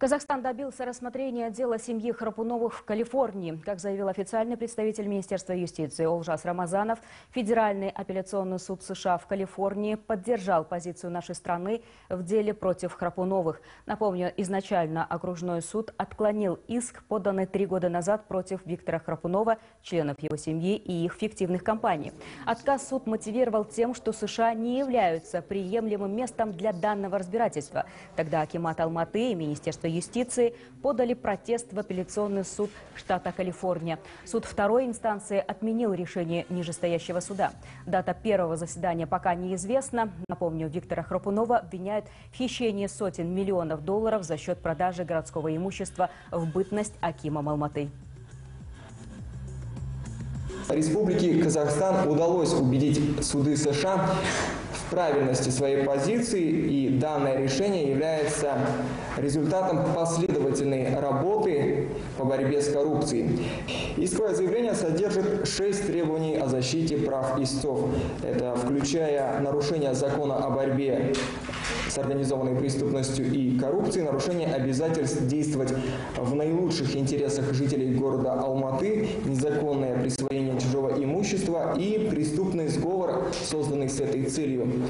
Казахстан добился рассмотрения дела семьи Храпуновых в Калифорнии. Как заявил официальный представитель Министерства юстиции Олжас Рамазанов, Федеральный апелляционный суд США в Калифорнии поддержал позицию нашей страны в деле против Храпуновых. Напомню, изначально окружной суд отклонил иск, поданный 3 года назад против Виктора Храпунова, членов его семьи и их фиктивных компаний. Отказ суд мотивировал тем, что США не являются приемлемым местом для данного разбирательства. Тогда Акимат Алматы и Министерство юстиции подали протест в апелляционный суд штата Калифорния. Суд второй инстанции отменил решение нижестоящего суда. Дата первого заседания пока неизвестна. Напомню, Виктора Храпунова обвиняют в хищении сотен миллионов долларов за счет продажи городского имущества в бытность акимом Алматы. Республике Казахстан удалось убедить суды США в правильности своей позиции, и данное решение является результатом последовательной работы по борьбе с коррупцией. Исковое заявление содержит 6 требований о защите прав истцов. Это включая нарушение закона о борьбе с организованной преступностью и коррупцией, нарушение обязательств действовать в наилучших интересах жителей города Алматы, незаконное присвоение чужого имущества и преступный сговор, созданный с этой целью.